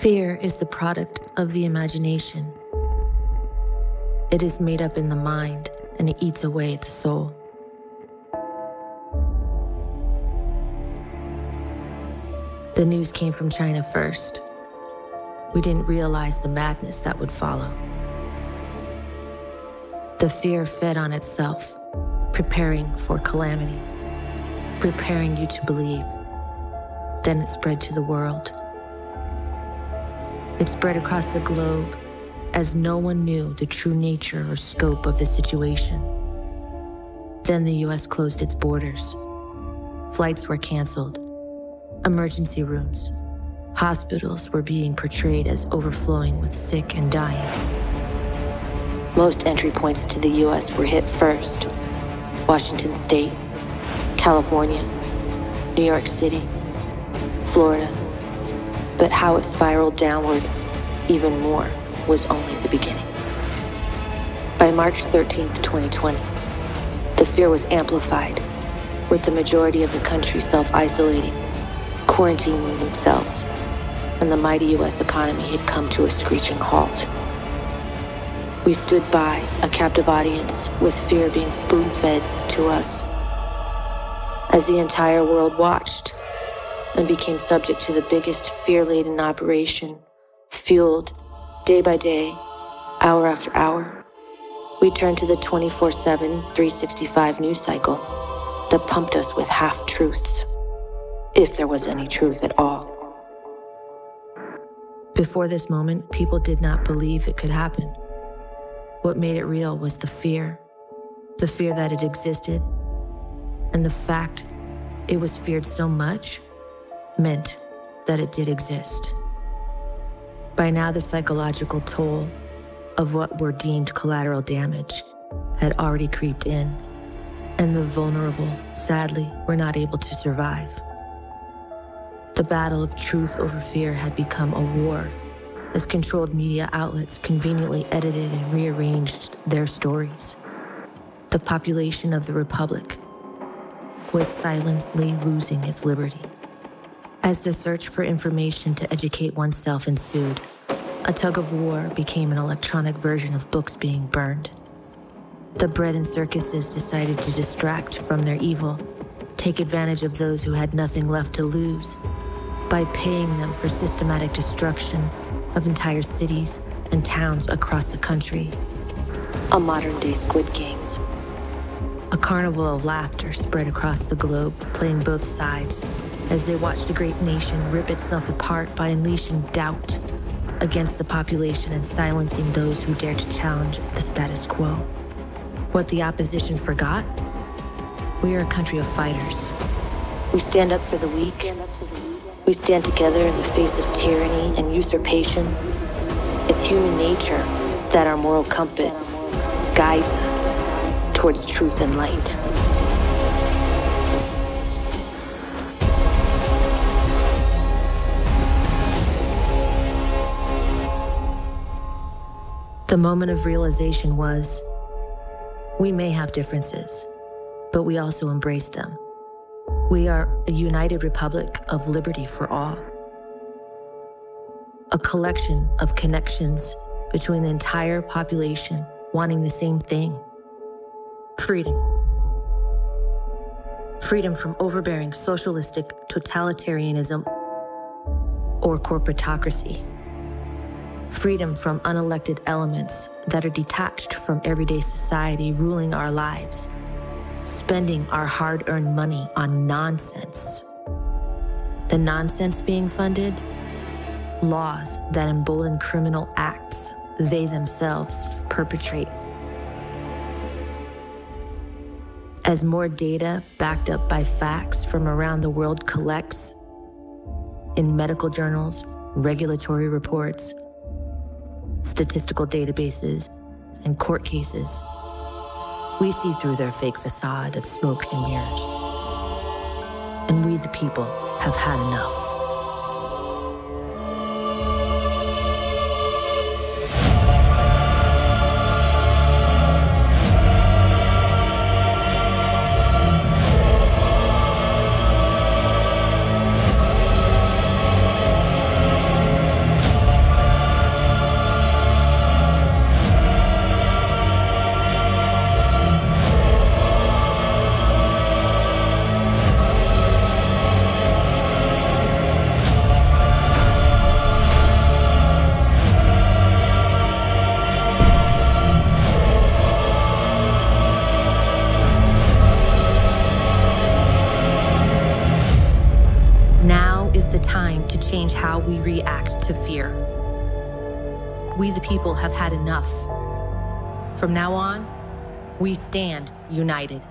Fear is the product of the imagination. It is made up in the mind and it eats away at the soul. The news came from China first. We didn't realize the madness that would follow. The fear fed on itself, preparing for calamity, preparing you to believe. Then it spread to the world. It spread across the globe as no one knew the true nature or scope of the situation. Then the US closed its borders. Flights were canceled. Emergency rooms, hospitals were being portrayed as overflowing with sick and dying. Most entry points to the US were hit first. Washington State, California, New York City, Florida. But how it spiraled downward even more was only the beginning. By March 13th, 2020, the fear was amplified, with the majority of the country self-isolating, quarantining themselves, and the mighty US economy had come to a screeching halt. We stood by, a captive audience, with fear being spoon-fed to us, as the entire world watched and became subject to the biggest fear-laden operation, fueled day by day, hour after hour. We turned to the 24/7, 365 news cycle that pumped us with half-truths, if there was any truth at all. Before this moment, people did not believe it could happen. What made it real was the fear that it existed, and the fact it was feared so much meant that it did exist. By now, the psychological toll of what were deemed collateral damage had already creeped in, and the vulnerable, sadly, were not able to survive. The battle of truth over fear had become a war, as controlled media outlets conveniently edited and rearranged their stories. The population of the Republic was silently losing its liberty. As the search for information to educate oneself ensued, a tug-of-war became an electronic version of books being burned. The bread and circuses decided to distract from their evil, take advantage of those who had nothing left to lose, by paying them for systematic destruction of entire cities and towns across the country. A modern-day Squid Games. A carnival of laughter spread across the globe, playing both sides, as they watched a great nation rip itself apart by unleashing doubt against the population and silencing those who dared to challenge the status quo. What the opposition forgot? We are a country of fighters. We stand up for the weak. We stand together in the face of tyranny and usurpation. It's human nature that our moral compass guides us towards truth and light. The moment of realization was, we may have differences, but we also embrace them. We are a united republic of liberty for all. A collection of connections between the entire population wanting the same thing. Freedom. Freedom from overbearing socialistic totalitarianism or corporatocracy. Freedom from unelected elements that are detached from everyday society ruling our lives, spending our hard-earned money on nonsense. The nonsense being funded? Laws that embolden criminal acts they themselves perpetrate. As more data backed up by facts from around the world collects in medical journals, regulatory reports, statistical databases, and court cases, we see through their fake facade of smoke and mirrors. And we, the people, have had enough. to change how we react to fear. We, the people, have had enough. From now on, we stand united.